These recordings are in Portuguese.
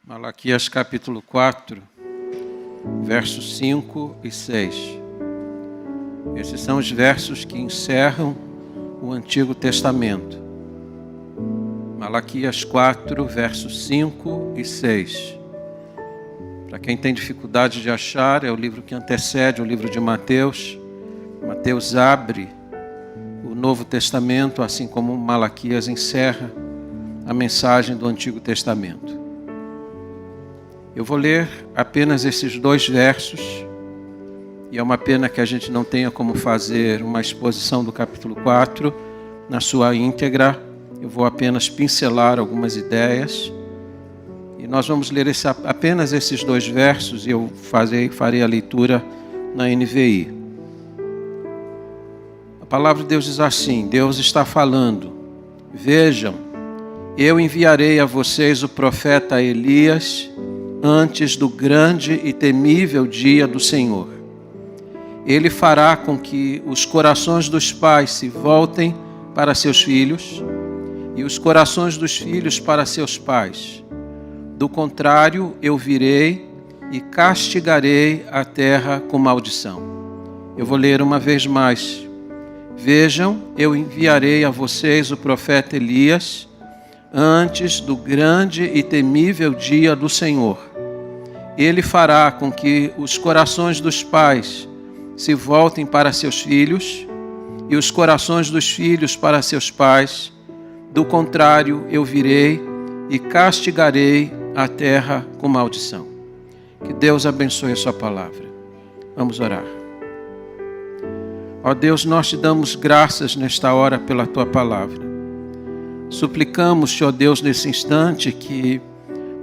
Malaquias capítulo 4, versos 5 e 6. Esses são os versos que encerram o Antigo Testamento. Malaquias 4, versos 5 e 6. Para quem tem dificuldade de achar, é o livro que antecede o livro de Mateus. Mateus abre o Novo Testamento, assim como Malaquias encerra a mensagem do Antigo Testamento. Eu vou ler apenas esses dois versos, e é uma pena que a gente não tenha como fazer uma exposição do capítulo 4 na sua íntegra. Eu vou apenas pincelar algumas ideias, e nós vamos ler apenas esses dois versos, e eu farei a leitura na NVI. A palavra de Deus diz assim: Deus está falando: vejam, eu enviarei a vocês o profeta Elias antes do grande e temível dia do Senhor. Ele fará com que os corações dos pais se voltem para seus filhos e os corações dos filhos para seus pais. Do contrário, eu virei e castigarei a terra com maldição. Eu vou ler uma vez mais. Vejam, eu enviarei a vocês o profeta Elias antes do grande e temível dia do Senhor. Ele fará com que os corações dos pais se voltem para seus filhos e os corações dos filhos para seus pais. Do contrário, eu virei e castigarei a terra com maldição. Que Deus abençoe a sua palavra. Vamos orar. Ó Deus, nós te damos graças nesta hora pela tua palavra. Suplicamos-te, ó Deus, nesse instante que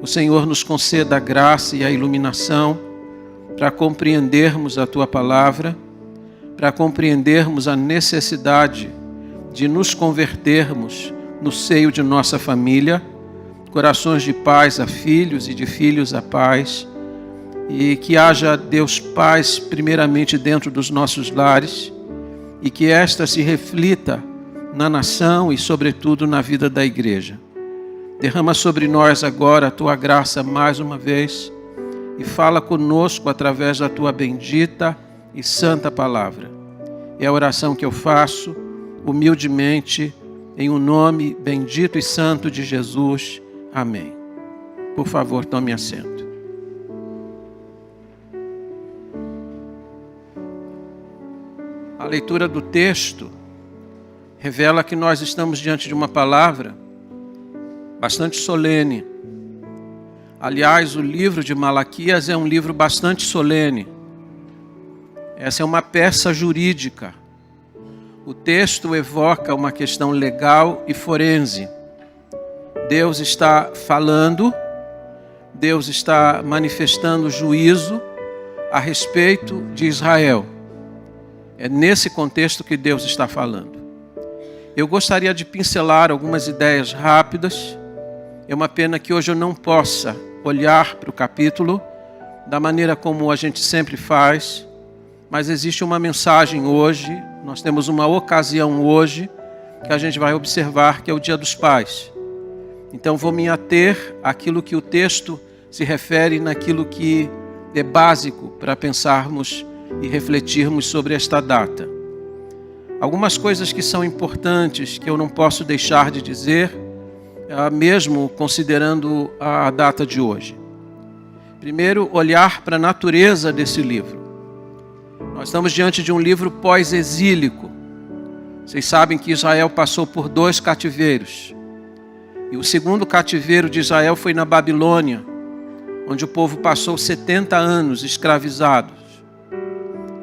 o Senhor nos conceda a graça e a iluminação para compreendermos a tua palavra, para compreendermos a necessidade de nos convertermos no seio de nossa família, corações de pais a filhos e de filhos a pais, e que haja, Deus, paz primeiramente dentro dos nossos lares, e que esta se reflita na nação e, sobretudo, na vida da igreja. Derrama sobre nós agora a tua graça mais uma vez e fala conosco através da tua bendita e santa palavra. É a oração que eu faço humildemente em um nome bendito e santo de Jesus. Amém. Por favor, tome assento. A leitura do texto revela que nós estamos diante de uma palavra bastante solene. Aliás, o livro de Malaquias é um livro bastante solene. Essa é uma peça jurídica. O texto evoca uma questão legal e forense. Deus está falando, Deus está manifestando juízo a respeito de Israel. É nesse contexto que Deus está falando. Eu gostaria de pincelar algumas ideias rápidas. É uma pena que hoje eu não possa olhar para o capítulo da maneira como a gente sempre faz, mas existe uma mensagem hoje, nós temos uma ocasião hoje que a gente vai observar, que é o Dia dos Pais. Então vou me ater àquilo que o texto se refere, naquilo que é básico para pensarmos e refletirmos sobre esta data. Algumas coisas que são importantes, que eu não posso deixar de dizer, mesmo considerando a data de hoje. Primeiro, olhar para a natureza desse livro. Nós estamos diante de um livro pós-exílico. Vocês sabem que Israel passou por 2 cativeiros. E o segundo cativeiro de Israel foi na Babilônia, onde o povo passou 70 anos escravizados.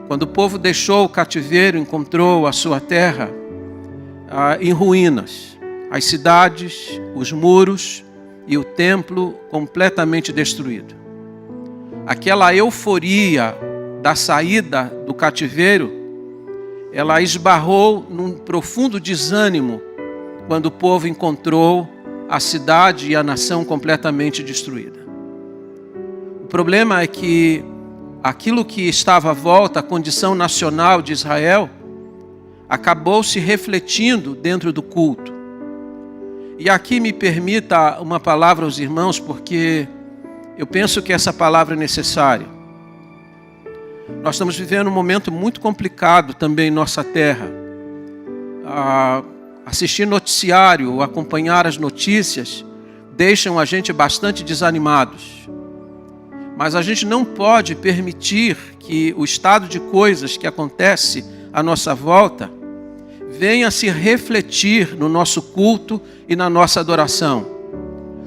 Quando o povo deixou o cativeiro, encontrou a sua terra em ruínas. As cidades, os muros e o templo completamente destruído. Aquela euforia da saída do cativeiro, ela esbarrou num profundo desânimo quando o povo encontrou a cidade e a nação completamente destruída. O problema é que aquilo que estava à volta, a condição nacional de Israel, acabou se refletindo dentro do culto. E aqui me permita uma palavra aos irmãos, porque Eu penso que essa palavra é necessária. Nós estamos vivendo um momento muito complicado também em nossa terra. Assistir noticiário, acompanhar as notícias, deixam a gente bastante desanimados. Mas a gente não pode permitir que o estado de coisas que acontece à nossa volta venha se refletir no nosso culto e na nossa adoração.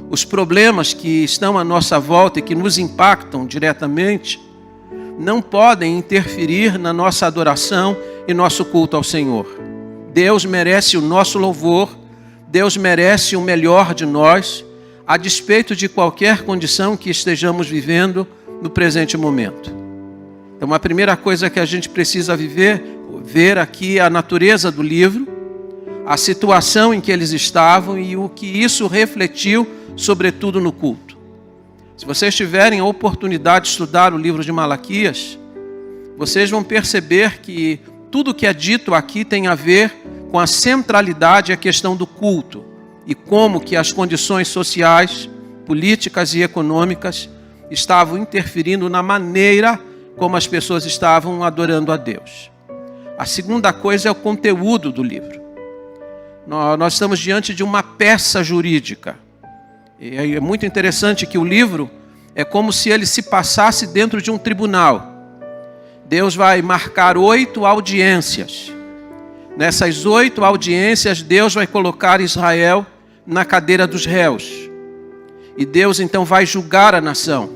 Os problemas que estão à nossa volta e que nos impactam diretamente não podem interferir na nossa adoração e nosso culto ao Senhor. Deus merece o nosso louvor, Deus merece o melhor de nós, a despeito de qualquer condição que estejamos vivendo no presente momento. Então, a primeira coisa que a gente precisa ver aqui a natureza do livro, a situação em que eles estavam e o que isso refletiu, sobretudo no culto. Se vocês tiverem a oportunidade de estudar o livro de Malaquias, vocês vão perceber que tudo que é dito aqui tem a ver com a centralidade e a questão do culto e como que as condições sociais, políticas e econômicas estavam interferindo na maneira como as pessoas estavam adorando a Deus. A segunda coisa é o conteúdo do livro. Nós estamos diante de uma peça jurídica. E é muito interessante que o livro é como se ele se passasse dentro de um tribunal. Deus vai marcar 8 audiências. Nessas 8 audiências, Deus vai colocar Israel na cadeira dos réus. E Deus então vai julgar a nação.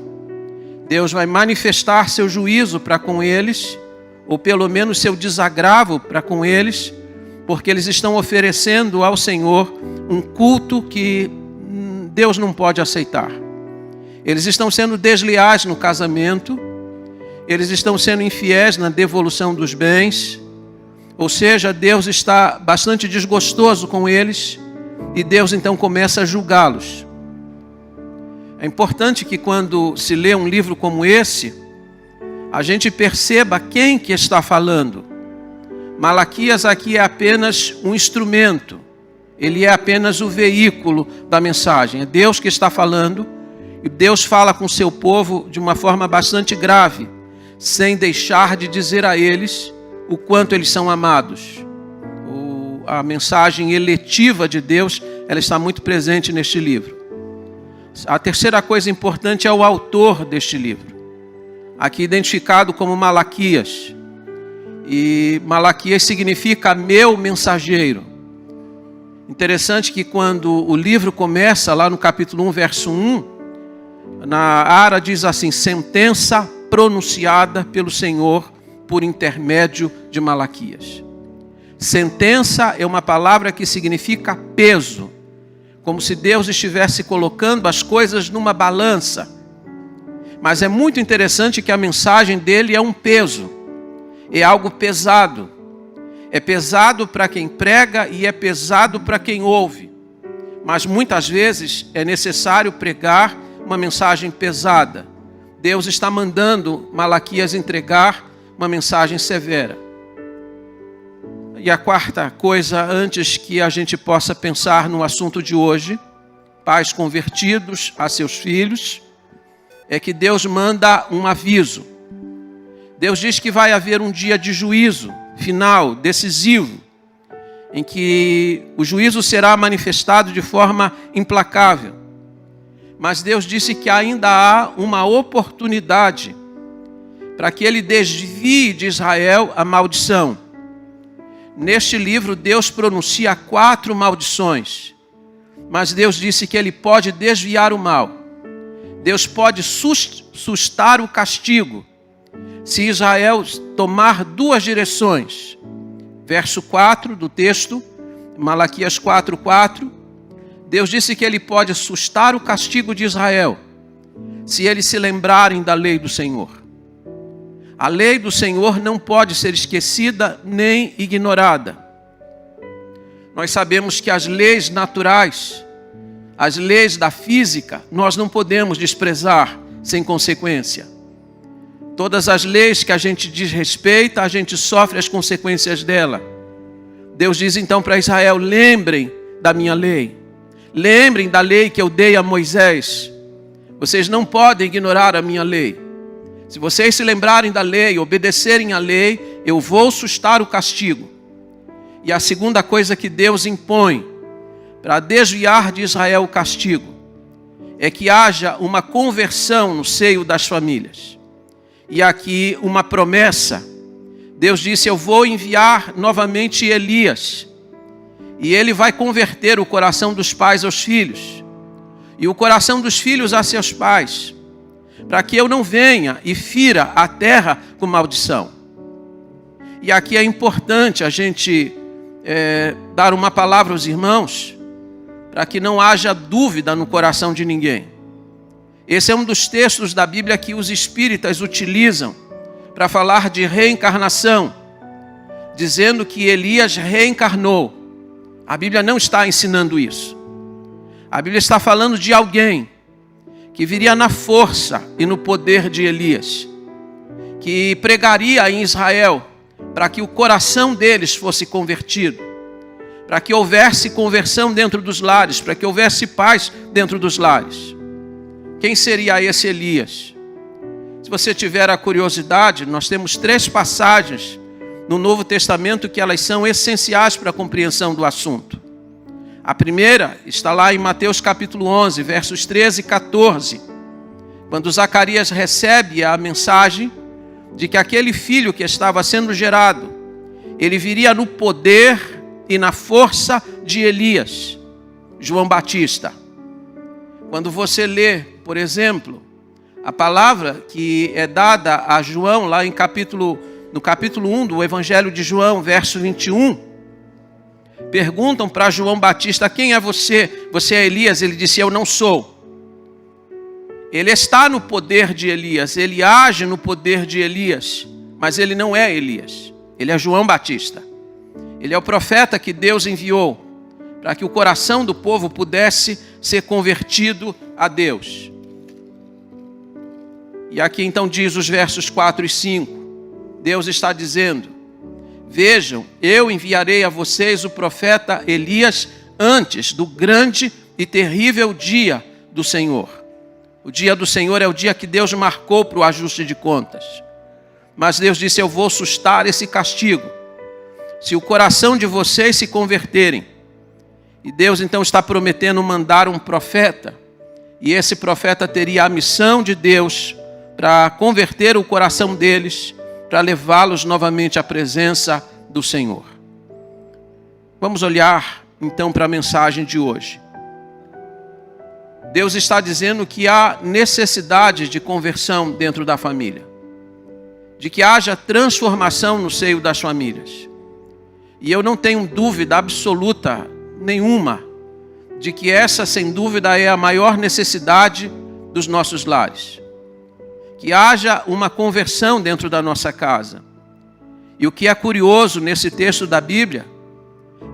Deus vai manifestar seu juízo para com eles, ou pelo menos seu desagravo para com eles, porque eles estão oferecendo ao Senhor um culto que Deus não pode aceitar. Eles estão sendo desleais no casamento, eles estão sendo infiéis na devolução dos bens, ou seja, Deus está bastante desgostoso com eles e Deus então começa a julgá-los. É importante que quando se lê um livro como esse, a gente perceba quem que está falando. Malaquias aqui é apenas um instrumento. Ele é apenas o veículo da mensagem. É Deus que está falando. E Deus fala com o seu povo de uma forma bastante grave, sem deixar de dizer a eles o quanto eles são amados. A mensagem eletiva de Deus, ela está muito presente neste livro. A terceira coisa importante é o autor deste livro. Aqui identificado como Malaquias. E Malaquias significa meu mensageiro. Interessante que quando o livro começa, lá no capítulo 1, verso 1, na Ara diz assim: sentença pronunciada pelo Senhor por intermédio de Malaquias. Sentença é uma palavra que significa peso, como se Deus estivesse colocando as coisas numa balança. Mas é muito interessante que a mensagem dele é um peso, é algo pesado. É pesado para quem prega e é pesado para quem ouve. Mas muitas vezes é necessário pregar uma mensagem pesada. Deus está mandando Malaquias entregar uma mensagem severa. E a quarta coisa, antes que a gente possa pensar no assunto de hoje, pais convertidos a seus filhos, é que Deus manda um aviso. Deus diz que vai haver um dia de juízo final, decisivo, em que o juízo será manifestado de forma implacável. Mas Deus disse que ainda há uma oportunidade para que ele desvie de Israel a maldição. Neste livro, Deus pronuncia 4 maldições, mas Deus disse que ele pode desviar o mal. Deus pode sustar o castigo se Israel tomar 2 direções. Verso 4 do texto, Malaquias 4:4, Deus disse que ele pode sustar o castigo de Israel se eles se lembrarem da lei do Senhor. A lei do Senhor não pode ser esquecida nem ignorada. Nós sabemos que as leis naturais, as leis da física, nós não podemos desprezar sem consequência. Todas as leis que a gente desrespeita, a gente sofre as consequências dela. Deus diz então para Israel: lembrem da minha lei. Lembrem da lei que eu dei a Moisés. Vocês não podem ignorar a minha lei. Se vocês se lembrarem da lei, obedecerem à lei, eu vou sustar o castigo. E a segunda coisa que Deus impõe para desviar de Israel o castigo é que haja uma conversão no seio das famílias. E aqui uma promessa. Deus disse: eu vou enviar novamente Elias. E ele vai converter o coração dos pais aos filhos. E o coração dos filhos a seus pais. Para que eu não venha e fira a terra com maldição. E aqui é importante a gente dar uma palavra aos irmãos, para que não haja dúvida no coração de ninguém. Esse é um dos textos da Bíblia que os espíritas utilizam para falar de reencarnação, dizendo que Elias reencarnou. A Bíblia não está ensinando isso. A Bíblia está falando de alguém que viria na força e no poder de Elias, que pregaria em Israel para que o coração deles fosse convertido, para que houvesse conversão dentro dos lares, para que houvesse paz dentro dos lares. Quem seria esse Elias? Se você tiver a curiosidade, nós temos 3 passagens no Novo Testamento que elas são essenciais para a compreensão do assunto. A primeira está lá em Mateus capítulo 11, versos 13 e 14, quando Zacarias recebe a mensagem de que aquele filho que estava sendo gerado, ele viria no poder e na força de Elias, João Batista. Quando você lê, por exemplo, a palavra que é dada a João lá no capítulo 1 do Evangelho de João, verso 21, perguntam para João Batista: quem é você? Você é Elias? Ele disse: eu não sou. Ele está no poder de Elias, ele age no poder de Elias, mas ele não é Elias, ele é João Batista. Ele é o profeta que Deus enviou para que o coração do povo pudesse ser convertido a Deus. E aqui então diz os versos 4 e 5, Deus está dizendo: vejam, eu enviarei a vocês o profeta Elias antes do grande e terrível dia do Senhor. O dia do Senhor é o dia que Deus marcou para o ajuste de contas. Mas Deus disse: eu vou sustar esse castigo, se o coração de vocês se converterem. E Deus então está prometendo mandar um profeta. E esse profeta teria a missão de Deus para converter o coração deles, para levá-los novamente à presença do Senhor. Vamos olhar então para a mensagem de hoje. Deus está dizendo que há necessidade de conversão dentro da família, de que haja transformação no seio das famílias. E eu não tenho dúvida absoluta nenhuma de que essa, sem dúvida, é a maior necessidade dos nossos lares. Que haja uma conversão dentro da nossa casa. E o que é curioso nesse texto da Bíblia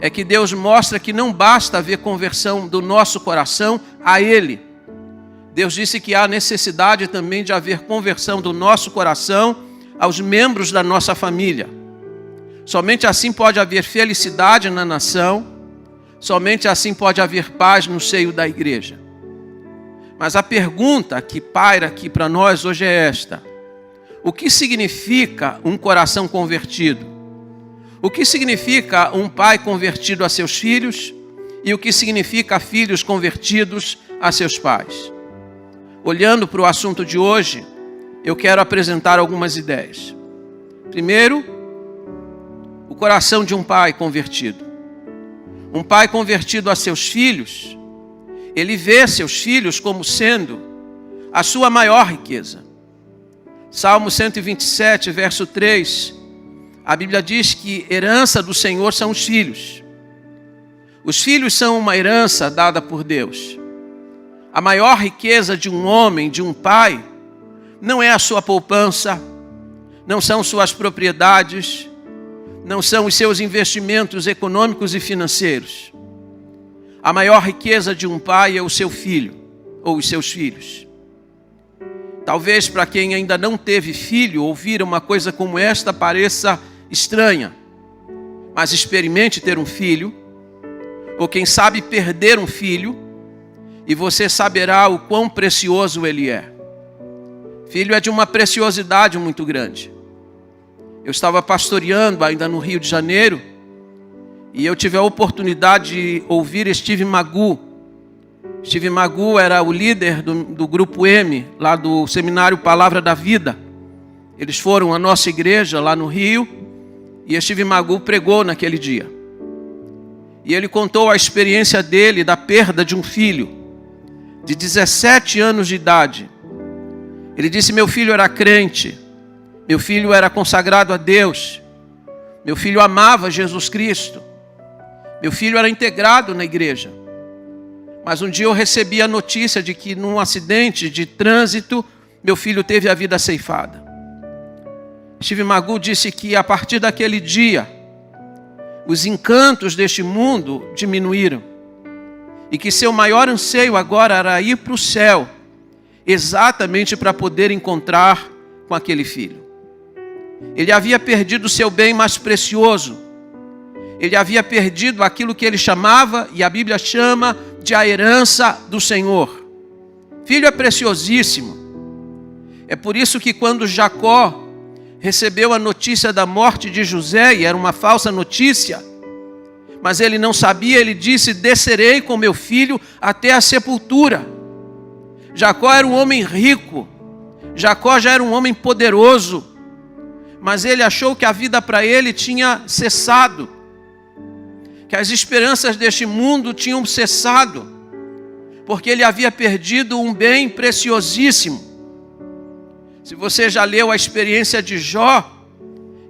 é que Deus mostra que não basta haver conversão do nosso coração a Ele. Deus disse que há necessidade também de haver conversão do nosso coração aos membros da nossa família. Somente assim pode haver felicidade na nação, somente assim pode haver paz no seio da igreja. Mas a pergunta que paira aqui para nós hoje é esta: o que significa um coração convertido? O que significa um pai convertido a seus filhos? E o que significa filhos convertidos a seus pais? Olhando para o assunto de hoje, eu quero apresentar algumas ideias. Primeiro, o coração de um pai convertido. Um pai convertido a seus filhos, ele vê seus filhos como sendo a sua maior riqueza. Salmo 127, verso 3, a Bíblia diz que herança do Senhor são os filhos. Os filhos são uma herança dada por Deus. A maior riqueza de um homem, de um pai, não é a sua poupança, não são suas propriedades, não são os seus investimentos econômicos e financeiros. A maior riqueza de um pai é o seu filho, ou os seus filhos. Talvez para quem ainda não teve filho, ouvir uma coisa como esta pareça estranha. Mas experimente ter um filho, ou quem sabe perder um filho, e você saberá o quão precioso ele é. Filho é de uma preciosidade muito grande. Eu estava pastoreando ainda no Rio de Janeiro e eu tive a oportunidade de ouvir Steve Magu. Steve Magu era o líder do Grupo M, lá do Seminário Palavra da Vida. Eles foram à nossa igreja lá no Rio e Steve Magu pregou naquele dia. E ele contou a experiência dele da perda de um filho de 17 anos de idade. Ele disse: meu filho era crente, meu filho era consagrado a Deus, meu filho amava Jesus Cristo, meu filho era integrado na igreja. Mas um dia eu recebi a notícia de que num acidente de trânsito, meu filho teve a vida ceifada. Steve Magu disse que a partir daquele dia, os encantos deste mundo diminuíram. E que seu maior anseio agora era ir para o céu, exatamente para poder encontrar com aquele filho. Ele havia perdido o seu bem mais precioso. Ele havia perdido aquilo que ele chamava, e a Bíblia chama, de a herança do Senhor. Filho é preciosíssimo. É por isso que quando Jacó recebeu a notícia da morte de José, e era uma falsa notícia, mas ele não sabia, ele disse: descerei com meu filho até a sepultura. Jacó era um homem rico, Jacó já era um homem poderoso, mas ele achou que a vida para ele tinha cessado, que as esperanças deste mundo tinham cessado, porque ele havia perdido um bem preciosíssimo. Se você já leu a experiência de Jó,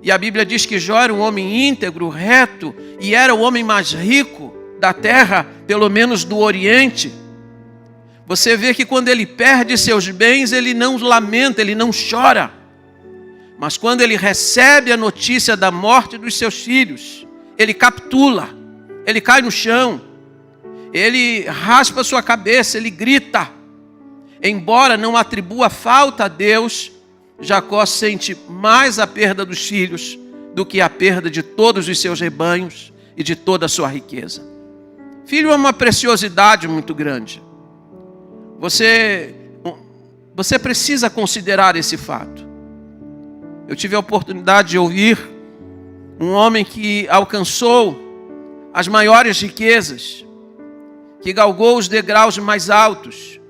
e a Bíblia diz que Jó era um homem íntegro, reto, e era o homem mais rico da terra, pelo menos do Oriente. Você vê que quando ele perde seus bens, ele não lamenta, ele não chora. Mas quando ele recebe a notícia da morte dos seus filhos, ele capitula, ele cai no chão, ele raspa sua cabeça, ele grita. Embora não atribua falta a Deus, Jacó sente mais a perda dos filhos do que a perda de todos os seus rebanhos e de toda a sua riqueza. Filho é uma preciosidade muito grande. Você precisa considerar esse fato. Eu tive a oportunidade de ouvir um homem que alcançou as maiores riquezas, que galgou os degraus mais altos,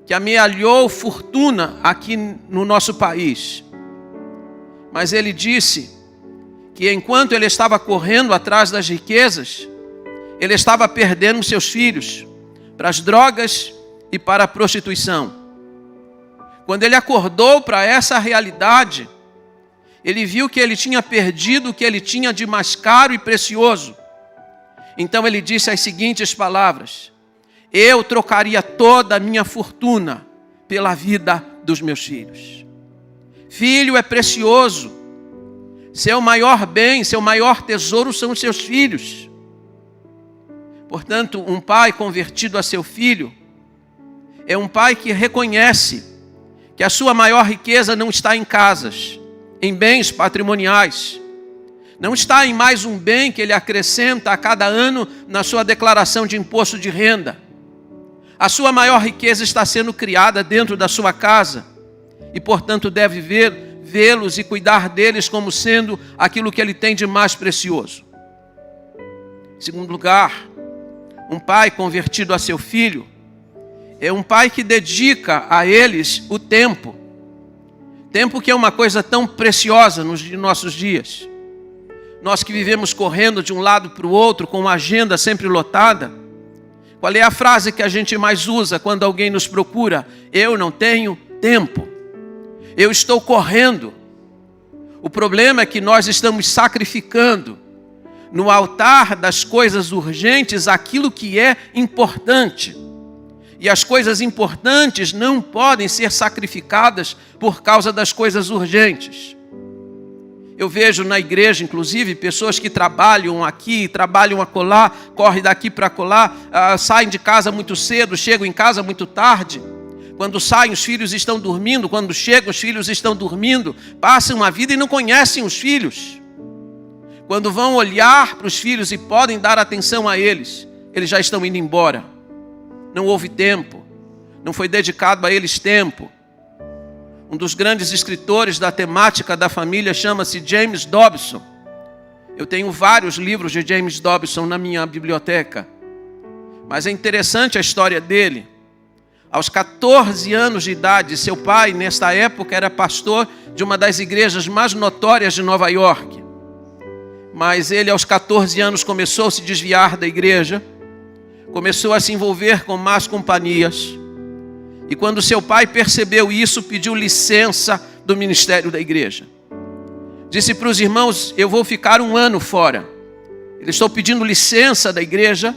que amealhou fortuna aqui no nosso país. Mas ele disse que enquanto ele estava correndo atrás das riquezas, ele estava perdendo seus filhos para as drogas e para a prostituição. Quando ele acordou para essa realidade, ele viu que ele tinha perdido o que ele tinha de mais caro e precioso. Então ele disse as seguintes palavras: eu trocaria toda a minha fortuna pela vida dos meus filhos. Filho é precioso. Seu maior bem, seu maior tesouro são os seus filhos. Portanto, um pai convertido a seu filho é um pai que reconhece que a sua maior riqueza não está em casas, em bens patrimoniais. Não está em mais um bem que ele acrescenta a cada ano na sua declaração de imposto de renda. A sua maior riqueza está sendo criada dentro da sua casa e, portanto, deve vê-los e cuidar deles como sendo aquilo que ele tem de mais precioso. Em segundo lugar, um pai convertido a seu filho é um pai que dedica a eles o tempo. Tempo que é uma coisa tão preciosa nos nossos dias. Nós que vivemos correndo de um lado para o outro com uma agenda sempre lotada. Qual é a frase que a gente mais usa quando alguém nos procura? Eu não tenho tempo. Eu estou correndo. O problema é que nós estamos sacrificando no altar das coisas urgentes aquilo que é importante. E as coisas importantes não podem ser sacrificadas por causa das coisas urgentes. Eu vejo na igreja, inclusive, pessoas que trabalham aqui, trabalham acolá, correm daqui para acolá, saem de casa muito cedo, chegam em casa muito tarde. Quando saem, os filhos estão dormindo. Quando chegam, os filhos estão dormindo. Passam a vida e não conhecem os filhos. Quando vão olhar para os filhos e podem dar atenção a eles, eles já estão indo embora. não houve tempo, não foi dedicado a eles tempo. Um dos grandes escritores da temática da família chama-se James Dobson. Eu tenho vários livros de James Dobson na minha biblioteca. Mas é interessante a história dele. Aos 14 anos de idade, seu pai, nesta época, era pastor de uma das igrejas mais notórias de Nova York. Mas ele, aos 14 anos, começou a se desviar da igreja, começou a se envolver com más companhias. E quando seu pai percebeu isso, pediu licença do ministério da igreja. Disse para os irmãos: eu vou ficar 1 ano fora. Eu estou pedindo licença da igreja,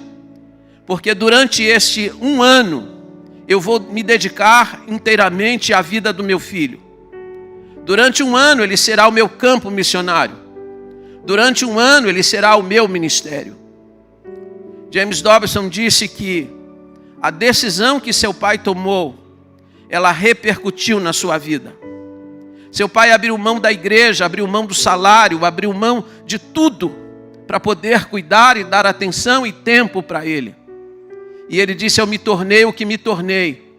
porque durante este 1 ano, eu vou me dedicar inteiramente à vida do meu filho. Durante 1 ano, ele será o meu campo missionário. Durante 1 ano, ele será o meu ministério. James Dobson disse que a decisão que seu pai tomou, ela repercutiu na sua vida. Seu pai abriu mão da igreja, abriu mão do salário, abriu mão de tudo para poder cuidar e dar atenção e tempo para ele. E ele disse: eu me tornei o que me tornei,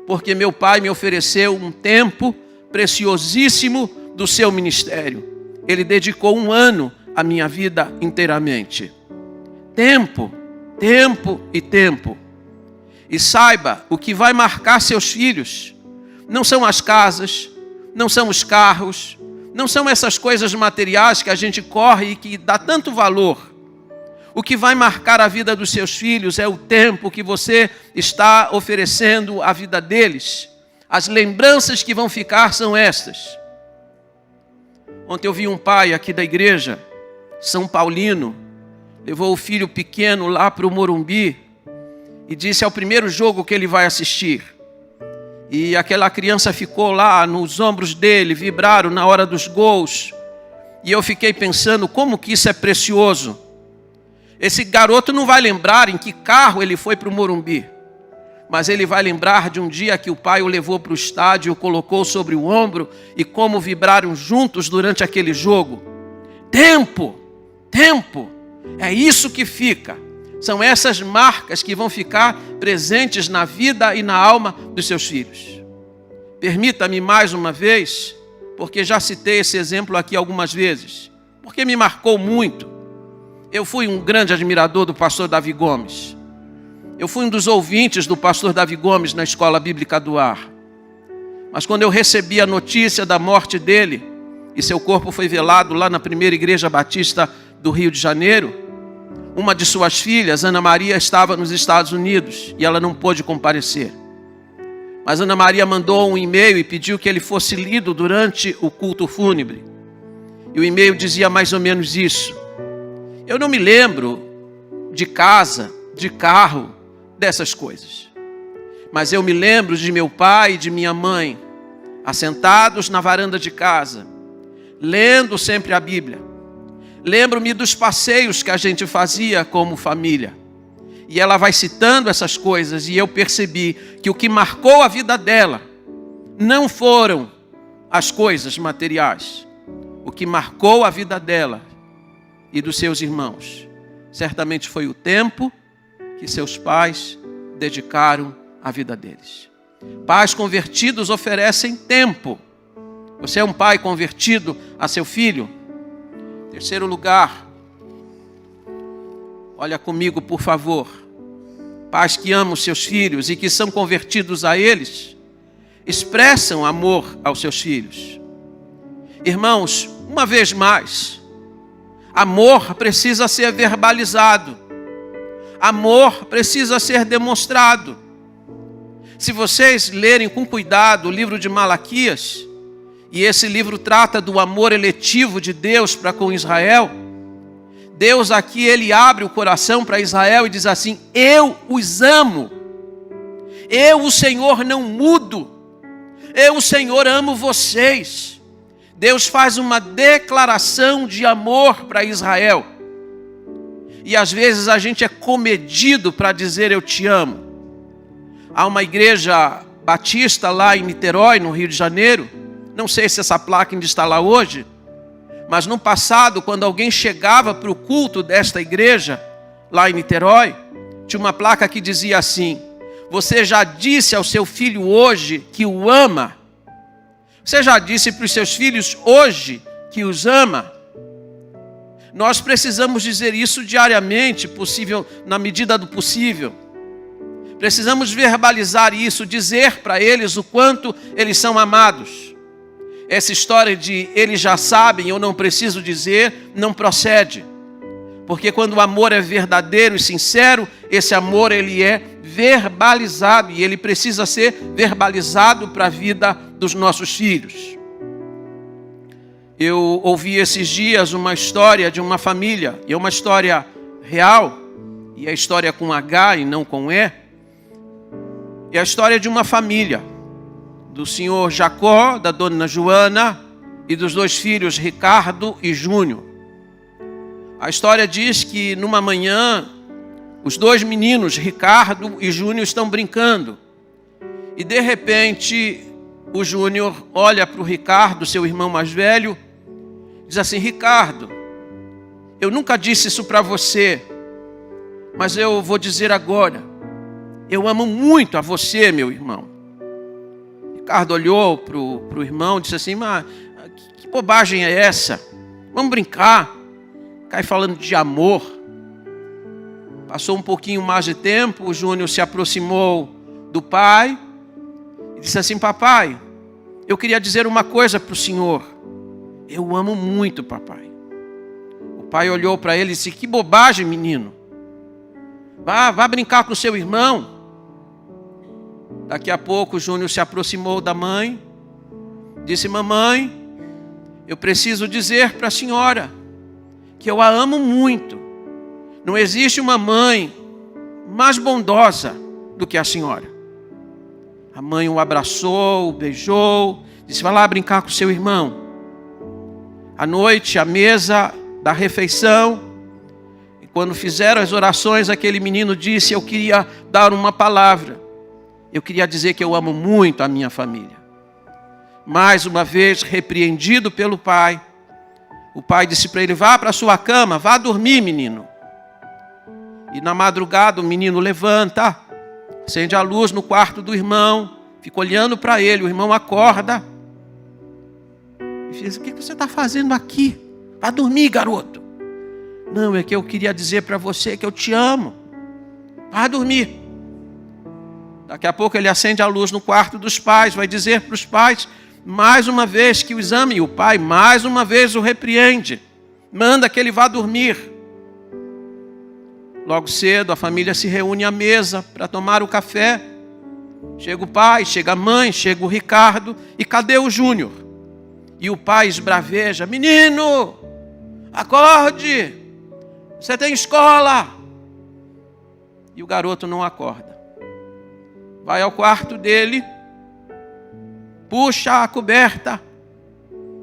porque meu pai me ofereceu um tempo preciosíssimo do seu ministério. Ele dedicou 1 ano à minha vida inteiramente. Tempo, tempo e tempo. E saiba, o que vai marcar seus filhos não são as casas, não são os carros, não são essas coisas materiais que a gente corre e que dá tanto valor. O que vai marcar a vida dos seus filhos é o tempo que você está oferecendo à vida deles. As lembranças que vão ficar são estas. Ontem eu vi um pai aqui da igreja, São Paulino, levou o filho pequeno lá para o Morumbi e disse: é o primeiro jogo que ele vai assistir. E aquela criança ficou lá nos ombros dele, vibraram na hora dos gols. E eu fiquei pensando como que isso é precioso. Esse garoto não vai lembrar em que carro ele foi para o Morumbi, mas ele vai lembrar de um dia que o pai o levou para o estádio, o colocou sobre o ombro e como vibraram juntos durante aquele jogo. Tempo, tempo, é isso que fica. São essas marcas que vão ficar presentes na vida e na alma dos seus filhos. Permita-me mais uma vez, porque já citei esse exemplo aqui algumas vezes, porque me marcou muito. Eu fui um grande admirador do pastor Davi Gomes. Eu fui um dos ouvintes do pastor Davi Gomes na Escola Bíblica do Ar. Mas quando eu recebi a notícia da morte dele, e seu corpo foi velado lá na primeira igreja batista do Rio de Janeiro, uma de suas filhas, Ana Maria, estava nos Estados Unidos e ela não pôde comparecer. Mas Ana Maria mandou um e-mail e pediu que ele fosse lido durante o culto fúnebre. E o e-mail dizia mais ou menos isso: eu não me lembro de casa, de carro, dessas coisas. Mas eu me lembro de meu pai e de minha mãe, assentados na varanda de casa, lendo sempre a Bíblia. Lembro-me dos passeios que a gente fazia como família. E ela vai citando essas coisas e eu percebi que o que marcou a vida dela não foram as coisas materiais. O que marcou a vida dela e dos seus irmãos certamente foi o tempo que seus pais dedicaram à vida deles. Pais convertidos oferecem tempo. Você é um pai convertido a seu filho? Terceiro lugar, olha comigo por favor. Pais que amam seus filhos e que são convertidos a eles, expressam amor aos seus filhos. Irmãos, uma vez mais, amor precisa ser verbalizado. Amor precisa ser demonstrado. Se vocês lerem com cuidado o livro de Malaquias, e esse livro trata do amor eletivo de Deus para com Israel, Deus aqui, ele abre o coração para Israel e diz assim: eu os amo. Eu, o Senhor, não mudo. Eu, o Senhor, amo vocês. Deus faz uma declaração de amor para Israel. E às vezes a gente é comedido para dizer eu te amo. Há uma igreja batista lá em Niterói, no Rio de Janeiro. Não sei se essa placa ainda está lá hoje, mas no passado, quando alguém chegava para o culto desta igreja, lá em Niterói, tinha uma placa que dizia assim: Você já disse ao seu filho hoje que o ama? Você já disse para os seus filhos hoje que os ama? Nós precisamos dizer isso diariamente, possível, na medida do possível. Precisamos verbalizar isso, dizer para eles o quanto eles são amados. Essa história de eles já sabem, eu não preciso dizer, não procede. Porque quando o amor é verdadeiro e sincero, esse amor ele é verbalizado e ele precisa ser verbalizado para a vida dos nossos filhos. Eu ouvi esses dias uma história de uma família, e é uma história real, e é história com H e não com E. É a história de uma família, do senhor Jacó, da dona Joana e dos dois filhos, Ricardo e Júnior. A história diz que numa manhã, os dois meninos, Ricardo e Júnior, estão brincando. E de repente, o Júnior olha para o Ricardo, seu irmão mais velho, diz assim: Ricardo, eu nunca disse isso para você, mas eu vou dizer agora. Eu amo muito a você, meu irmão. Ricardo olhou para o irmão e disse assim: mas que bobagem é essa? Vamos brincar. Cai falando de amor. Passou um pouquinho mais de tempo, o Júnior se aproximou do pai e disse assim: papai, eu queria dizer uma coisa para o senhor. Eu amo muito, papai. O pai olhou para ele e disse: que bobagem, menino. Vá brincar com o seu irmão. Daqui a pouco o Júnior se aproximou da mãe, disse: mamãe, eu preciso dizer para a senhora que eu a amo muito. Não existe uma mãe mais bondosa do que a senhora. A mãe o abraçou, o beijou, disse: vai lá brincar com seu irmão. À noite, à mesa da refeição, e quando fizeram as orações, aquele menino disse: eu queria dar uma palavra. Eu queria dizer que eu amo muito a minha família. Mais uma vez, repreendido pelo pai, o pai disse para ele: vá para a sua cama, vá dormir, menino. E na madrugada o menino levanta, acende a luz no quarto do irmão, fica olhando para ele, o irmão acorda. E diz: o que você está fazendo aqui? Vá dormir, garoto. Não, é que eu queria dizer para você que eu te amo. Vá dormir. Daqui a pouco ele acende a luz no quarto dos pais, vai dizer para os pais mais uma vez que os ame, e o pai mais uma vez o repreende, manda que ele vá dormir. Logo cedo a família se reúne à mesa para tomar o café. Chega o pai, chega a mãe, chega o Ricardo, e cadê o Júnior? E o pai esbraveja: menino, acorde, você tem escola. E o garoto não acorda. Vai ao quarto dele, puxa a coberta,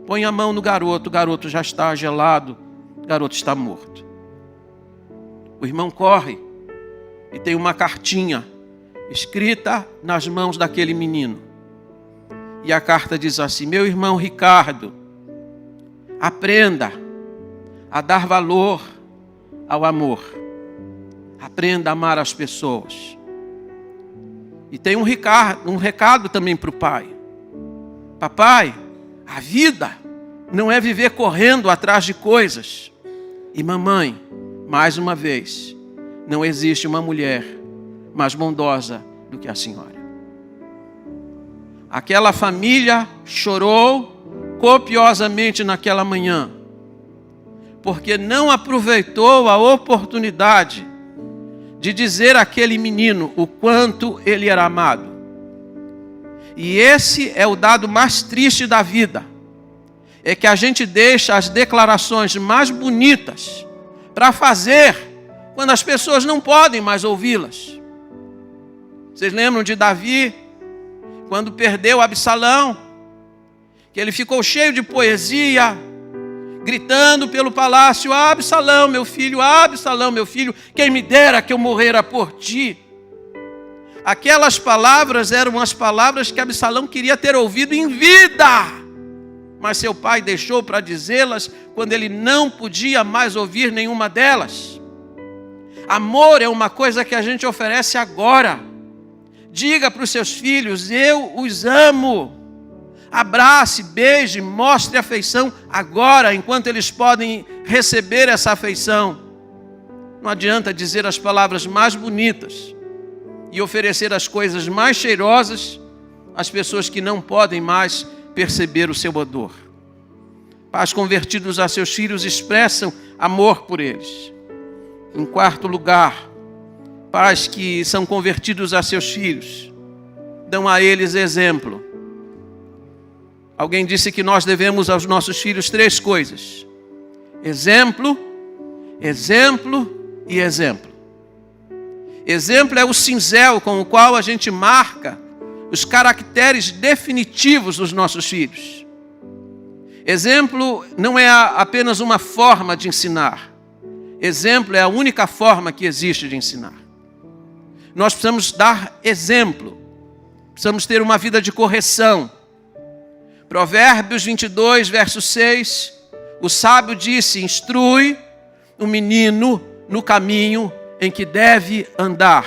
põe a mão no garoto, o garoto já está gelado, o garoto está morto. O irmão corre e tem uma cartinha escrita nas mãos daquele menino. E a carta diz assim: meu irmão Ricardo, aprenda a dar valor ao amor. Aprenda a amar as pessoas. E tem um recado também para o pai. Papai, a vida não é viver correndo atrás de coisas. E mamãe, mais uma vez, não existe uma mulher mais bondosa do que a senhora. Aquela família chorou copiosamente naquela manhã, porque não aproveitou a oportunidade de dizer àquele menino o quanto ele era amado. E esse é o dado mais triste da vida. É que a gente deixa as declarações mais bonitas para fazer quando as pessoas não podem mais ouvi-las. Vocês lembram de Davi, quando perdeu Absalão? Que ele ficou cheio de poesia, gritando pelo palácio: Absalão, meu filho, quem me dera que eu morrera por ti. Aquelas palavras eram as palavras que Absalão queria ter ouvido em vida, mas seu pai deixou para dizê-las quando ele não podia mais ouvir nenhuma delas. Amor é uma coisa que a gente oferece agora. Diga para os seus filhos: eu os amo. Abrace, beije, mostre afeição agora, enquanto eles podem receber essa afeição. Não adianta dizer as palavras mais bonitas e oferecer as coisas mais cheirosas às pessoas que não podem mais perceber o seu odor. Pais convertidos a seus filhos expressam amor por eles. Em quarto lugar, pais que são convertidos a seus filhos dão a eles exemplo. Alguém disse que nós devemos aos nossos filhos 3 coisas: exemplo, exemplo e exemplo. Exemplo é o cinzel com o qual a gente marca os caracteres definitivos dos nossos filhos. Exemplo não é apenas uma forma de ensinar. Exemplo é a única forma que existe de ensinar. Nós precisamos dar exemplo. Precisamos ter uma vida de correção. Provérbios 22, verso 6. O sábio disse: instrui o menino no caminho em que deve andar,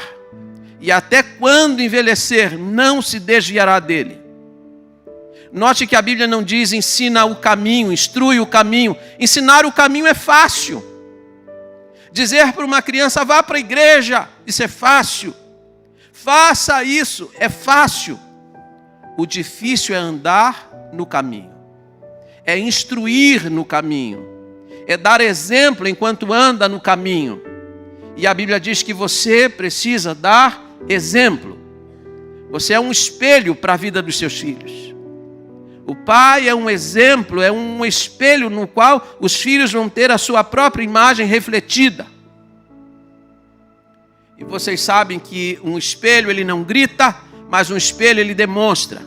e até quando envelhecer não se desviará dele. Note que a Bíblia não diz ensina o caminho, instrui o caminho. Ensinar o caminho é fácil. Dizer para uma criança: vá para a igreja, isso é fácil. Faça isso, é fácil. O difícil é andar no caminho, é instruir no caminho, é dar exemplo enquanto anda no caminho. E a Bíblia diz que você precisa dar exemplo. Você é um espelho para a vida dos seus filhos. O pai é um exemplo, é um espelho no qual os filhos vão ter a sua própria imagem refletida. E vocês sabem que um espelho ele não grita, mas um espelho ele demonstra.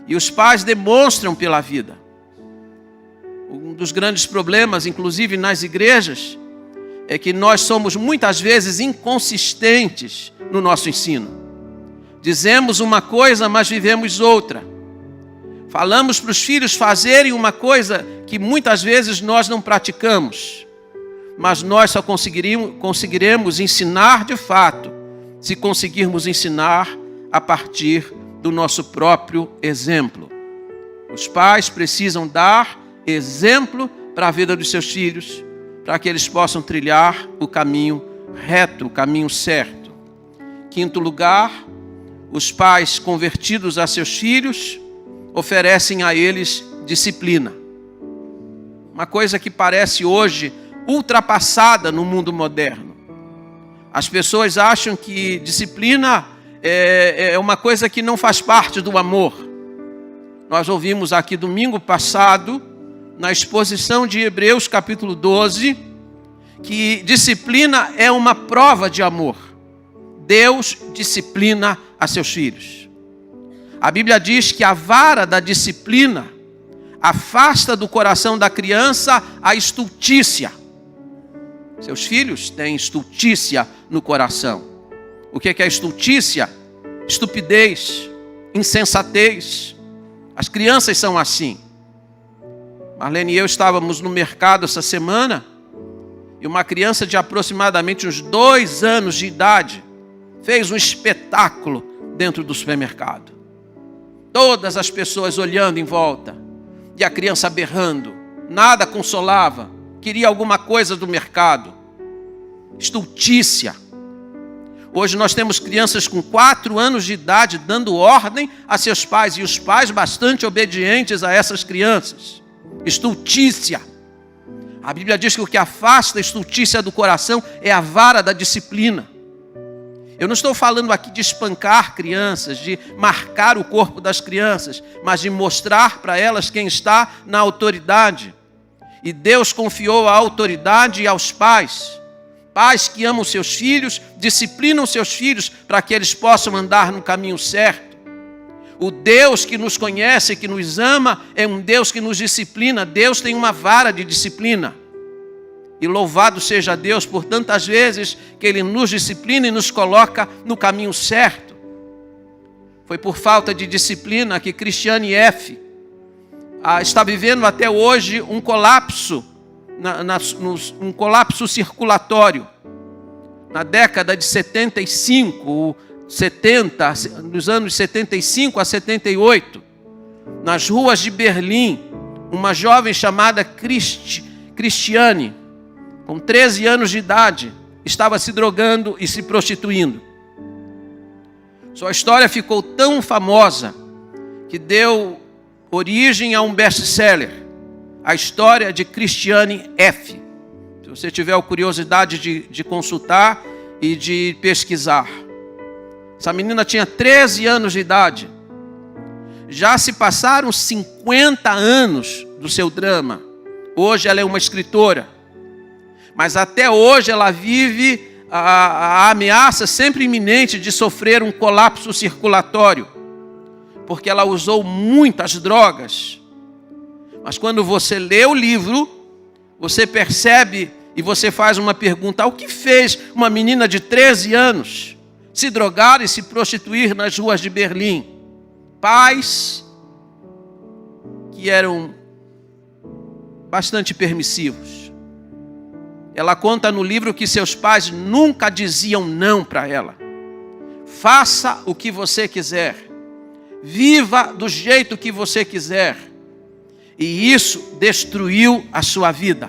E os pais demonstram pela vida. Um dos grandes problemas, inclusive nas igrejas, é que nós somos muitas vezes inconsistentes no nosso ensino. Dizemos uma coisa, mas vivemos outra. Falamos para os filhos fazerem uma coisa que muitas vezes nós não praticamos. Mas nós só conseguiremos ensinar de fato se conseguirmos ensinar a partir do nosso próprio exemplo. Os pais precisam dar exemplo para a vida dos seus filhos, para que eles possam trilhar o caminho reto, o caminho certo. Quinto lugar, os pais convertidos a seus filhos oferecem a eles disciplina. Uma coisa que parece hoje ultrapassada no mundo moderno. As pessoas acham que disciplina é uma coisa que não faz parte do amor. Nós ouvimos aqui domingo passado, na exposição de Hebreus capítulo 12, que disciplina é uma prova de amor. Deus disciplina a seus filhos. A Bíblia diz que a vara da disciplina afasta do coração da criança a estultícia. Seus filhos têm estultícia no coração. O que é estultícia? Estupidez, insensatez. As crianças são assim. Marlene e eu estávamos no mercado essa semana e uma criança de aproximadamente uns 2 anos de idade fez um espetáculo dentro do supermercado. Todas as pessoas olhando em volta e a criança berrando. Nada consolava. Queria alguma coisa do mercado. Estultícia. Hoje nós temos crianças com 4 anos de idade dando ordem a seus pais e os pais bastante obedientes a essas crianças. Estultícia. A Bíblia diz que o que afasta a estultícia do coração é a vara da disciplina. Eu não estou falando aqui de espancar crianças, de marcar o corpo das crianças, mas de mostrar para elas quem está na autoridade. E Deus confiou a autoridade aos pais. Pais que amam seus filhos, disciplinam seus filhos para que eles possam andar no caminho certo. O Deus que nos conhece, que nos ama, é um Deus que nos disciplina. Deus tem uma vara de disciplina. E louvado seja Deus por tantas vezes que Ele nos disciplina e nos coloca no caminho certo. Foi por falta de disciplina que Cristiane F. está vivendo até hoje um colapso, um colapso circulatório. Na década de 75, 70, nos anos 75 a 78, nas ruas de Berlim, uma jovem chamada Cristiane, com 13 anos de idade, estava se drogando e se prostituindo. Sua história ficou tão famosa que deu origem a um best-seller, a história de Cristiane F. Se você tiver a curiosidade de consultar e de pesquisar. Essa menina tinha 13 anos de idade. Já se passaram 50 anos do seu drama. Hoje ela é uma escritora. Mas até hoje ela vive a ameaça sempre iminente de sofrer um colapso circulatório. Porque ela usou muitas drogas. Mas quando você lê o livro, você percebe e você faz uma pergunta: o que fez uma menina de 13 anos se drogar e se prostituir nas ruas de Berlim? Pais que eram bastante permissivos. Ela conta no livro que seus pais nunca diziam não para ela. Faça o que você quiser. Viva do jeito que você quiser. E isso destruiu a sua vida.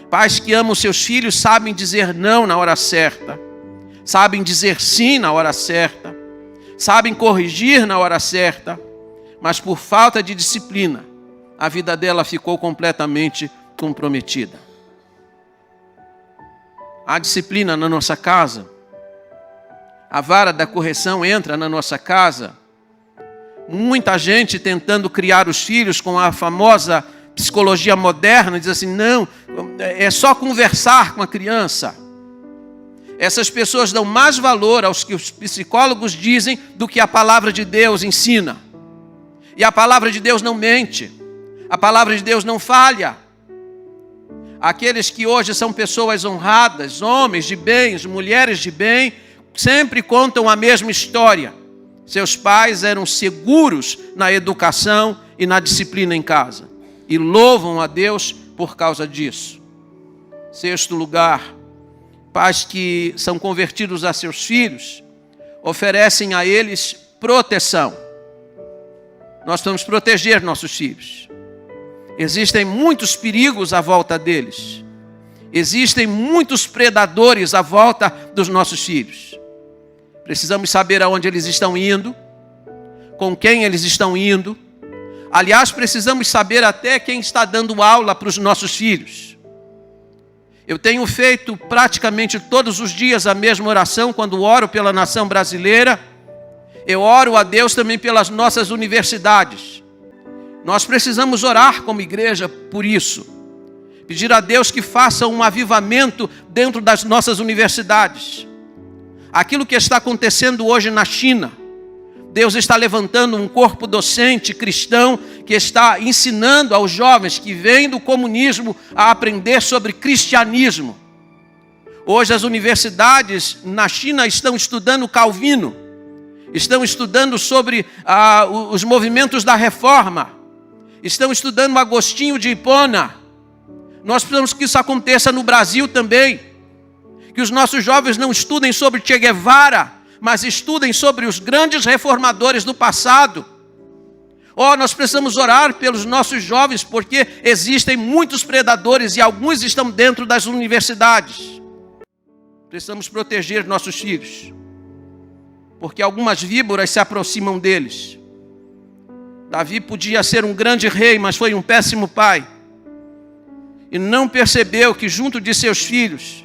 Pais que amam seus filhos sabem dizer não na hora certa. Sabem dizer sim na hora certa. Sabem corrigir na hora certa. Mas por falta de disciplina, a vida dela ficou completamente comprometida. Há disciplina na nossa casa. A vara da correção entra na nossa casa. Muita gente tentando criar os filhos com a famosa psicologia moderna, diz assim: não, é só conversar com a criança. Essas pessoas dão mais valor aos que os psicólogos dizem do que a palavra de Deus ensina. E a palavra de Deus não mente. A palavra de Deus não falha. Aqueles que hoje são pessoas honradas, homens de bem, mulheres de bem, sempre contam a mesma história. Seus pais eram seguros na educação e na disciplina em casa. E louvam a Deus por causa disso. Sexto lugar, pais que são convertidos a seus filhos, oferecem a eles proteção. Nós vamos proteger nossos filhos. Existem muitos perigos à volta deles. Existem muitos predadores à volta dos nossos filhos. Precisamos saber aonde eles estão indo, com quem eles estão indo. Aliás, precisamos saber até quem está dando aula para os nossos filhos. Eu tenho feito praticamente todos os dias a mesma oração quando oro pela nação brasileira. Eu oro a Deus também pelas nossas universidades. Nós precisamos orar como igreja por isso. Pedir a Deus que faça um avivamento dentro das nossas universidades. Aquilo que está acontecendo hoje na China, Deus está levantando um corpo docente cristão que está ensinando aos jovens que vêm do comunismo a aprender sobre cristianismo. Hoje as universidades na China estão estudando Calvino, estão estudando sobre os movimentos da reforma, estão estudando Agostinho de Hipona. Nós precisamos que isso aconteça no Brasil também. Que os nossos jovens não estudem sobre Che Guevara, mas estudem sobre os grandes reformadores do passado. Nós precisamos orar pelos nossos jovens, porque existem muitos predadores e alguns estão dentro das universidades. Precisamos proteger nossos filhos, porque algumas víboras se aproximam deles. Davi podia ser um grande rei, mas foi um péssimo pai. E não percebeu que junto de seus filhos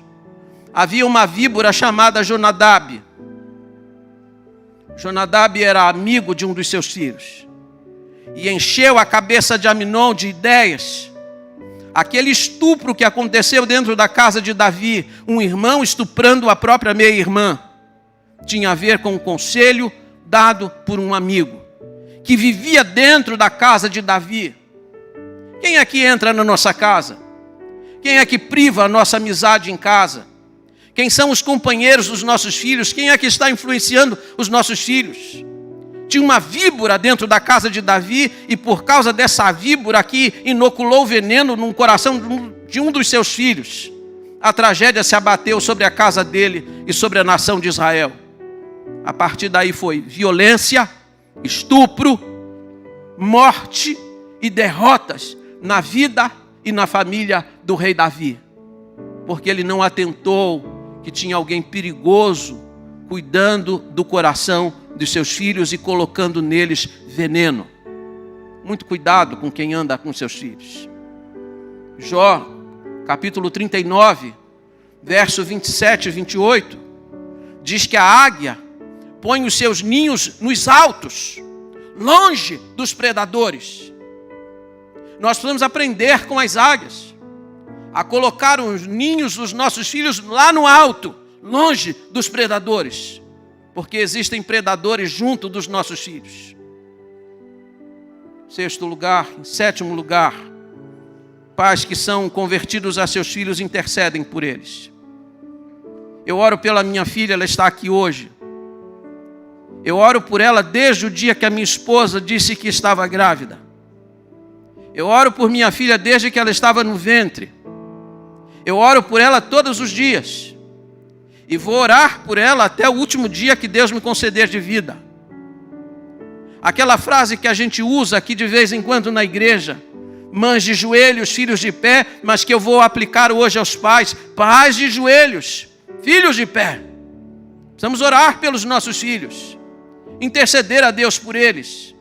havia uma víbora chamada Jonadab. Jonadab era amigo de um dos seus filhos. E encheu a cabeça de Aminon de ideias. Aquele estupro que aconteceu dentro da casa de Davi, um irmão estuprando a própria meia-irmã, tinha a ver com um conselho dado por um amigo, que vivia dentro da casa de Davi. Quem é que entra na nossa casa? Quem é que priva a nossa amizade em casa? Quem são os companheiros dos nossos filhos? Quem é que está influenciando os nossos filhos? Tinha uma víbora dentro da casa de Davi, e por causa dessa víbora que inoculou veneno no coração de um dos seus filhos, a tragédia se abateu sobre a casa dele e sobre a nação de Israel. A partir daí foi violência, estupro, morte e derrotas na vida e na família do rei Davi. Porque ele não atentou que tinha alguém perigoso cuidando do coração dos seus filhos e colocando neles veneno. Muito cuidado com quem anda com seus filhos. Jó, capítulo 39, verso 27 e 28, diz que a águia põe os seus ninhos nos altos, longe dos predadores. Nós precisamos aprender com as águias a colocar os ninhos dos nossos filhos lá no alto, longe dos predadores, porque existem predadores junto dos nossos filhos. Em sétimo lugar, pais que são convertidos a seus filhos intercedem por eles. Eu oro pela minha filha, ela está aqui hoje. Eu oro por ela desde o dia que a minha esposa disse que estava grávida. Eu oro por minha filha desde que ela estava no ventre. Eu oro por ela todos os dias. E vou orar por ela até o último dia que Deus me conceder de vida. Aquela frase que a gente usa aqui de vez em quando na igreja: mães de joelhos, filhos de pé, mas que eu vou aplicar hoje aos pais: pais de joelhos, filhos de pé. Precisamos orar pelos nossos filhos, interceder a Deus por eles.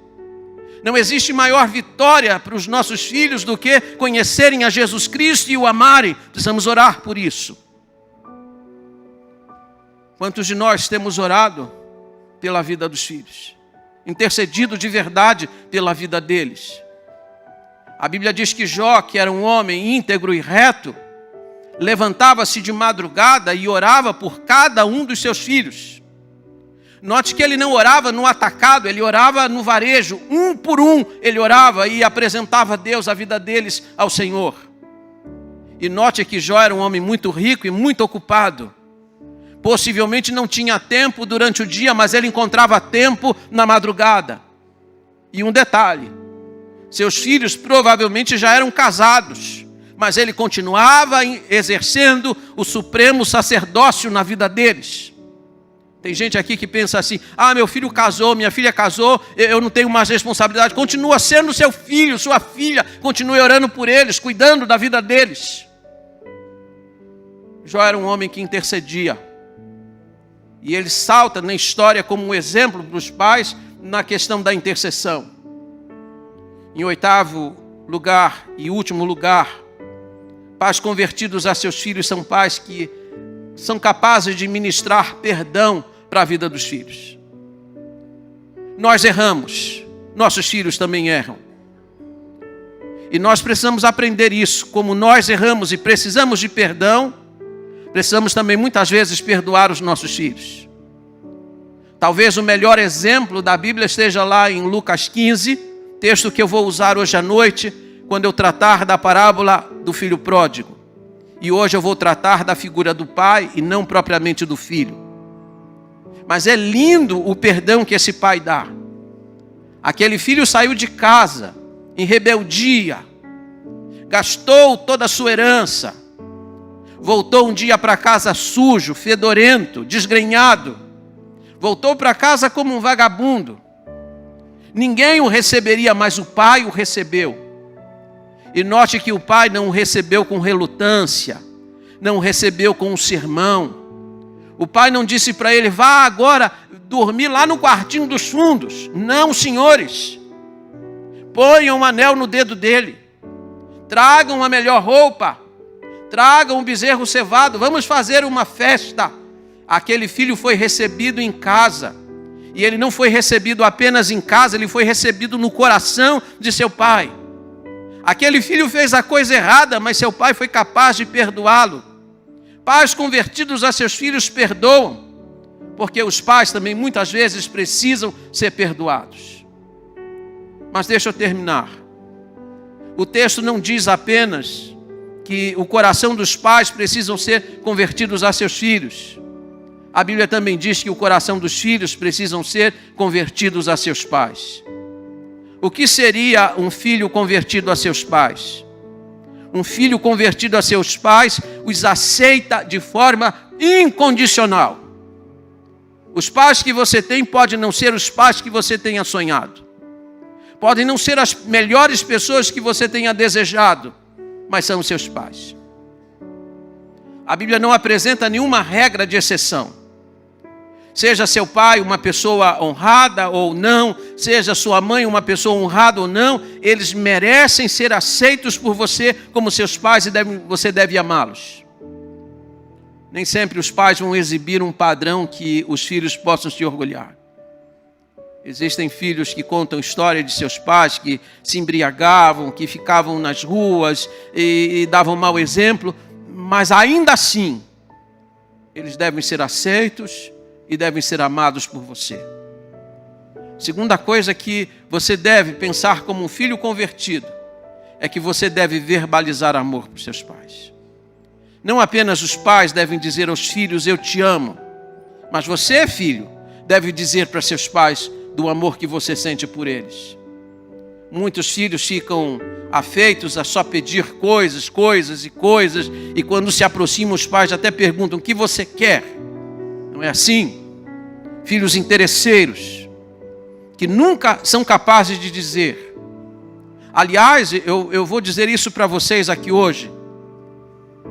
Não existe maior vitória para os nossos filhos do que conhecerem a Jesus Cristo e o amarem. Precisamos orar por isso. Quantos de nós temos orado pela vida dos filhos? Intercedido de verdade pela vida deles? A Bíblia diz que Jó, que era um homem íntegro e reto, levantava-se de madrugada e orava por cada um dos seus filhos. Note que ele não orava no atacado, ele orava no varejo, um por um ele orava e apresentava a Deus a vida deles ao Senhor. E note que Jó era um homem muito rico e muito ocupado. Possivelmente não tinha tempo durante o dia, mas ele encontrava tempo na madrugada. E um detalhe: seus filhos provavelmente já eram casados, mas ele continuava exercendo o supremo sacerdócio na vida deles. Tem gente aqui que pensa assim: meu filho casou, minha filha casou, eu não tenho mais responsabilidade. Continua sendo seu filho, sua filha, continue orando por eles, cuidando da vida deles. Jó era um homem que intercedia. E ele salta na história como um exemplo para os pais na questão da intercessão. Em oitavo lugar e último lugar, pais convertidos a seus filhos são pais que são capazes de ministrar perdão para a vida dos filhos. Nós erramos, nossos filhos também erram. E nós precisamos aprender isso. Como nós erramos e precisamos de perdão, precisamos também muitas vezes perdoar os nossos filhos. Talvez o melhor exemplo da Bíblia esteja lá em Lucas 15, texto que eu vou usar hoje à noite, quando eu tratar da parábola do filho pródigo. E hoje eu vou tratar da figura do pai e não propriamente do filho. Mas é lindo o perdão que esse pai dá. Aquele filho saiu de casa em rebeldia, gastou toda a sua herança, voltou um dia para casa sujo, fedorento, desgrenhado, voltou para casa como um vagabundo. Ninguém o receberia, mas o pai o recebeu. E note que o pai não o recebeu com relutância, não o recebeu com um sermão. O pai não disse para ele: vá agora dormir lá no quartinho dos fundos. Não, senhores. Ponham um anel no dedo dele. Tragam a melhor roupa. Tragam um bezerro cevado. Vamos fazer uma festa. Aquele filho foi recebido em casa. E ele não foi recebido apenas em casa, ele foi recebido no coração de seu pai. Aquele filho fez a coisa errada, mas seu pai foi capaz de perdoá-lo. Pais convertidos a seus filhos perdoam, porque os pais também muitas vezes precisam ser perdoados. Mas deixa eu terminar. O texto não diz apenas que o coração dos pais precisam ser convertidos a seus filhos. A Bíblia também diz que o coração dos filhos precisam ser convertidos a seus pais. O que seria um filho convertido a seus pais? Um filho convertido a seus pais os aceita de forma incondicional. Os pais que você tem podem não ser os pais que você tenha sonhado. Podem não ser as melhores pessoas que você tenha desejado, mas são os seus pais. A Bíblia não apresenta nenhuma regra de exceção. Seja seu pai uma pessoa honrada ou não, seja sua mãe uma pessoa honrada ou não, eles merecem ser aceitos por você como seus pais e você deve amá-los. Nem sempre os pais vão exibir um padrão que os filhos possam se orgulhar. Existem filhos que contam história de seus pais, que se embriagavam, que ficavam nas ruas e davam mau exemplo, mas ainda assim, eles devem ser aceitos e devem ser amados por você. Segunda coisa que você deve pensar como um filho convertido é que você deve verbalizar amor para os seus pais. Não apenas os pais devem dizer aos filhos, eu te amo, mas você, filho, deve dizer para seus pais do amor que você sente por eles. Muitos filhos ficam afeitos a só pedir coisas, e quando se aproximam os pais até perguntam, o que você quer? Não é assim? Filhos interesseiros, que nunca são capazes de dizer. Aliás, eu vou dizer isso para vocês aqui hoje,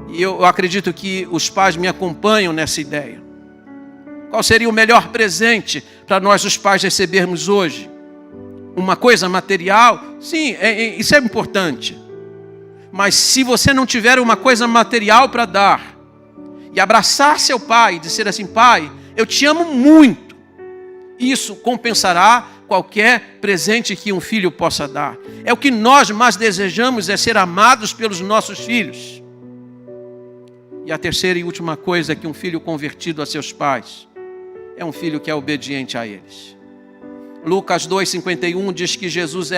e eu acredito que os pais me acompanham nessa ideia. Qual seria o melhor presente para nós os pais recebermos hoje? Uma coisa material? Sim, isso é importante. Mas se você não tiver uma coisa material para dar, e abraçar seu pai e dizer assim, pai, eu te amo muito, isso compensará qualquer presente que um filho possa dar. É o que nós mais desejamos, é ser amados pelos nossos filhos. E a terceira e última coisa é que um filho convertido a seus pais é um filho que é obediente a eles. Lucas 2,51 diz que Jesus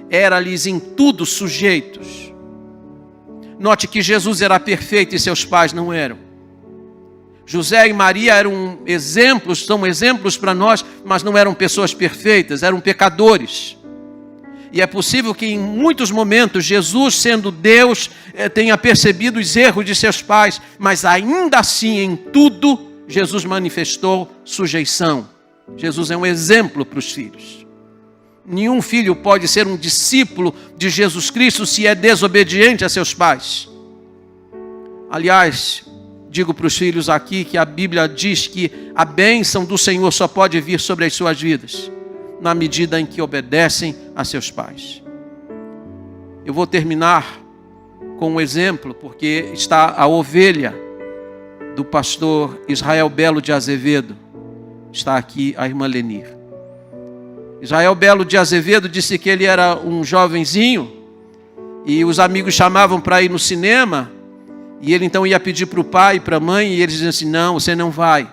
era-lhes em tudo sujeitos. Note que Jesus era perfeito e seus pais não eram. José e Maria eram exemplos, são exemplos para nós, mas não eram pessoas perfeitas, eram pecadores. E é possível que em muitos momentos Jesus, sendo Deus, tenha percebido os erros de seus pais, mas ainda assim, em tudo, Jesus manifestou sujeição. Jesus é um exemplo para os filhos. Nenhum filho pode ser um discípulo de Jesus Cristo se é desobediente a seus pais. Aliás, digo para os filhos aqui que a Bíblia diz que a bênção do Senhor só pode vir sobre as suas vidas na medida em que obedecem a seus pais. Eu vou terminar com um exemplo, porque está a ovelha do pastor Israel Belo de Azevedo. Está aqui a irmã Lenir. Israel Belo de Azevedo disse que ele era um jovenzinho e os amigos chamavam para ir no cinema e ele então ia pedir para o pai e para a mãe e eles diziam assim, não, você não vai.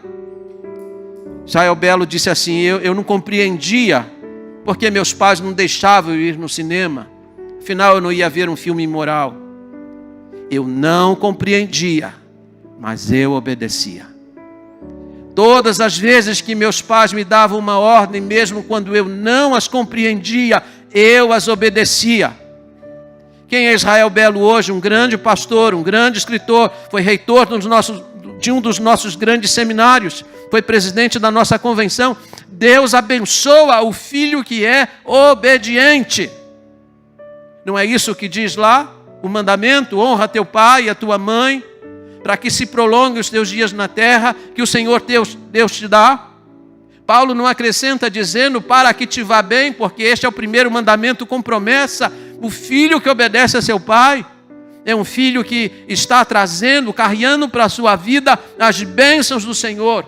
Israel Belo disse assim, eu não compreendia porque meus pais não deixavam eu ir no cinema. Afinal, eu não ia ver um filme imoral. Eu não compreendia, mas eu obedecia. Todas as vezes que meus pais me davam uma ordem, mesmo quando eu não as compreendia, eu as obedecia. Quem é Israel Belo hoje? Um grande pastor, um grande escritor, foi reitor de um dos nossos grandes seminários, foi presidente da nossa convenção. Deus abençoa o filho que é obediente. Não é isso que diz lá o mandamento? Honra teu pai e a tua mãe, para que se prolongue os teus dias na terra, que o Senhor Deus te dá. Paulo não acrescenta dizendo, para que te vá bem, porque este é o primeiro mandamento com promessa. O filho que obedece a seu pai é um filho que está trazendo, carregando para a sua vida as bênçãos do Senhor.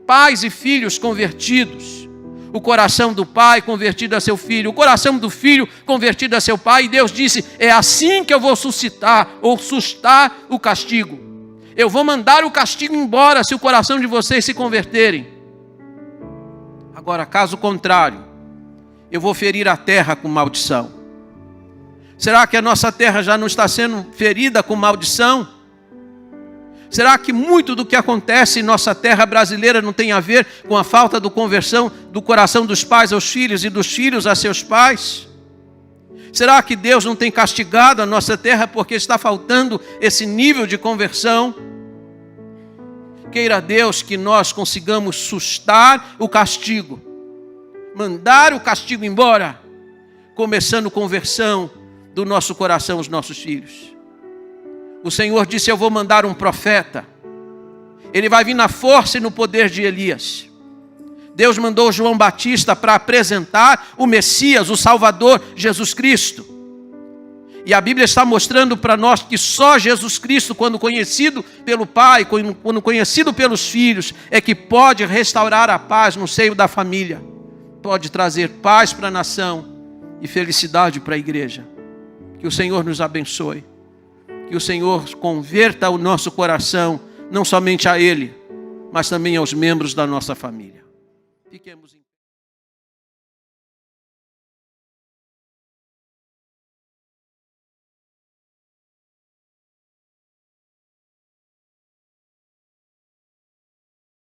Pais e filhos convertidos. O coração do pai convertido a seu filho, o coração do filho convertido a seu pai. E Deus disse, é assim que eu vou suscitar o castigo. Eu vou mandar o castigo embora se o coração de vocês se converterem. Agora, caso contrário, eu vou ferir a terra com maldição. Será que a nossa terra já não está sendo ferida com maldição? Será que muito do que acontece em nossa terra brasileira não tem a ver com a falta de conversão do coração dos pais aos filhos e dos filhos a seus pais? Será que Deus não tem castigado a nossa terra porque está faltando esse nível de conversão? Queira Deus que nós consigamos sustar o castigo, mandar o castigo embora, começando conversão do nosso coração aos nossos filhos. O Senhor disse: eu vou mandar um profeta. Ele vai vir na força e no poder de Elias. Deus mandou João Batista para apresentar o Messias, o Salvador, Jesus Cristo. E a Bíblia está mostrando para nós que só Jesus Cristo, quando conhecido pelo Pai, quando conhecido pelos filhos, é que pode restaurar a paz no seio da família. Pode trazer paz para a nação e felicidade para a igreja. Que o Senhor nos abençoe. Que o Senhor converta o nosso coração, não somente a Ele, mas também aos membros da nossa família. Fiquemos em